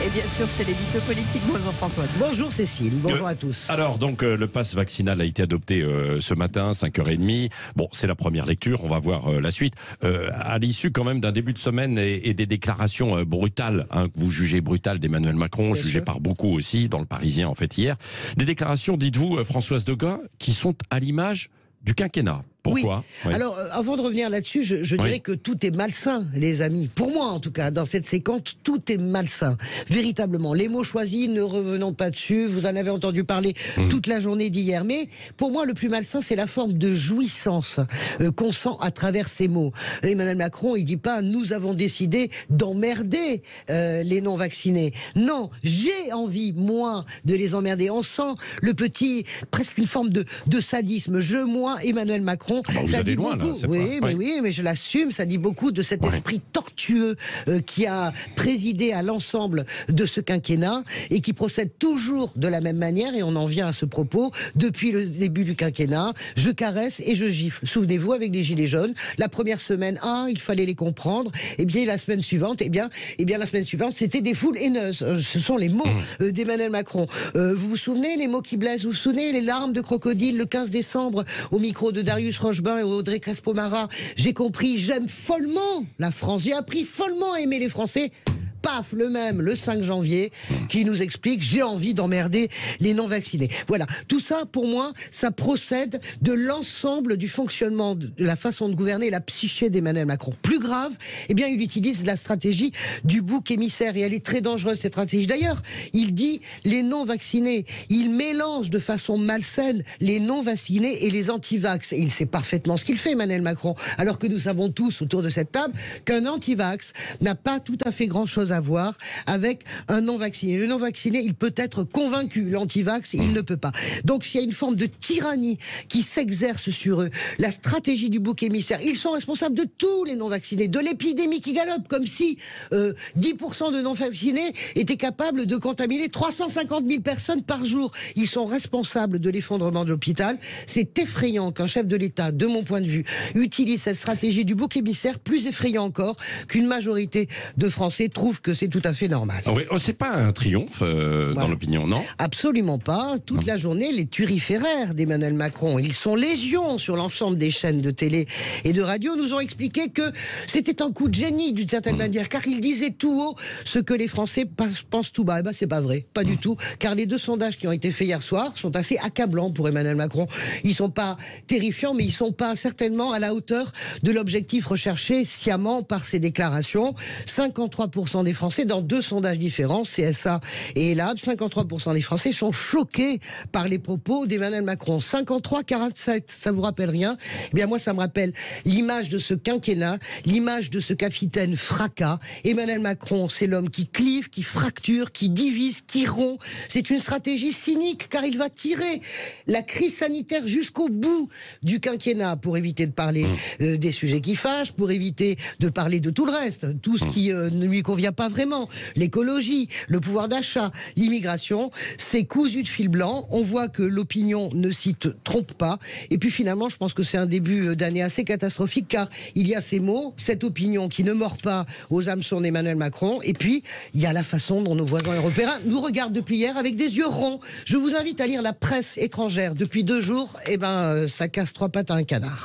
Et bien sûr, c'est l'édito politique. Bonjour Françoise. Bonjour Cécile, bonjour à tous. Alors donc le pass vaccinal a été adopté ce matin, 5h30. Bon, c'est la première lecture, on va voir la suite. À l'issue quand même d'un début de semaine et des déclarations brutales, que vous jugez brutales d'Emmanuel Macron, jugées par beaucoup aussi, dans le Parisien en fait hier. Des déclarations, dites-vous Françoise Degas, qui sont à l'image du quinquennat. Pourquoi ? Oui. Alors, avant de revenir là-dessus, je dirais que tout est malsain, les amis. Pour moi, en tout cas, dans cette séquence, tout est malsain. Véritablement. Les mots choisis, ne revenons pas dessus. Vous en avez entendu parler toute la journée d'hier. Mais pour moi, le plus malsain, c'est la forme de jouissance qu'on sent à travers ces mots. Emmanuel Macron, il dit pas « nous avons décidé d'emmerder les non-vaccinés ». Non, j'ai envie, moi, de les emmerder. On sent le petit, presque une forme de sadisme. Moi, Emmanuel Macron, vous allez loin, là, oui, mais je l'assume, ça dit beaucoup de cet esprit tortueux qui a présidé à l'ensemble de ce quinquennat et qui procède toujours de la même manière, et on en vient à ce propos, depuis le début du quinquennat, je caresse et je gifle. Souvenez-vous, avec les Gilets jaunes, la première semaine, il fallait les comprendre, et bien la semaine suivante, la semaine suivante, c'était des foules haineuses. Ce sont les mots d'Emmanuel Macron. Vous vous souvenez, les mots qui blessent, vous vous souvenez, les larmes de crocodile le 15 décembre, au micro de Darius Rochebin et Audrey Crespo-Mara, j'ai compris, j'aime follement la France, j'ai appris follement à aimer les Français. Paf, le même, le 5 janvier, qui nous explique « j'ai envie d'emmerder les non-vaccinés ». Voilà, tout ça, pour moi, ça procède de l'ensemble du fonctionnement, de la façon de gouverner, la psyché d'Emmanuel Macron. Plus grave, il utilise la stratégie du bouc émissaire, et elle est très dangereuse, cette stratégie. D'ailleurs, il dit les non-vaccinés, il mélange de façon malsaine les non-vaccinés et les anti-vax. Et il sait parfaitement ce qu'il fait, Emmanuel Macron, alors que nous savons tous, autour de cette table, qu'un anti-vax n'a pas tout à fait grand-chose à voir avec un non-vacciné. Le non-vacciné, il peut être convaincu. L'anti-vax, il ne peut pas. Donc, s'il y a une forme de tyrannie qui s'exerce sur eux, la stratégie du bouc émissaire, ils sont responsables de tous les non-vaccinés, de l'épidémie qui galope, comme si 10% de non-vaccinés étaient capables de contaminer 350 000 personnes par jour. Ils sont responsables de l'effondrement de l'hôpital. C'est effrayant qu'un chef de l'État, de mon point de vue, utilise cette stratégie du bouc émissaire, plus effrayant encore qu'une majorité de Français trouve que c'est tout à fait normal. Oui, c'est pas un triomphe dans l'opinion, non ? Absolument pas. Toute la journée, les turiféraires d'Emmanuel Macron, ils sont légions sur l'ensemble des chaînes de télé et de radio, nous ont expliqué que c'était un coup de génie d'une certaine manière, car ils disaient tout haut ce que les Français pensent tout bas. Eh ben, c'est pas vrai, pas du tout, car les deux sondages qui ont été faits hier soir sont assez accablants pour Emmanuel Macron. Ils sont pas terrifiants, mais ils sont pas certainement à la hauteur de l'objectif recherché sciemment par ces déclarations. 53% des Français, dans deux sondages différents, CSA et ELAB, 53% des Français sont choqués par les propos d'Emmanuel Macron. 53-47, ça vous rappelle rien ? Eh bien moi, ça me rappelle l'image de ce quinquennat, l'image de ce capitaine fracas. Emmanuel Macron, c'est l'homme qui clive, qui fracture, qui divise, qui rompt. C'est une stratégie cynique, car il va tirer la crise sanitaire jusqu'au bout du quinquennat pour éviter de parler des sujets qui fâchent, pour éviter de parler de tout le reste, tout ce qui ne lui convient pas vraiment, l'écologie, le pouvoir d'achat, l'immigration, c'est cousu de fil blanc. On voit que l'opinion ne s'y trompe pas. Et puis finalement, je pense que c'est un début d'année assez catastrophique, car il y a ces mots, cette opinion qui ne mord pas aux hameçons d'Emmanuel Macron. Et puis, il y a la façon dont nos voisins européens nous regardent depuis hier avec des yeux ronds. Je vous invite à lire la presse étrangère. Depuis 2 jours, ça casse 3 pattes à un canard.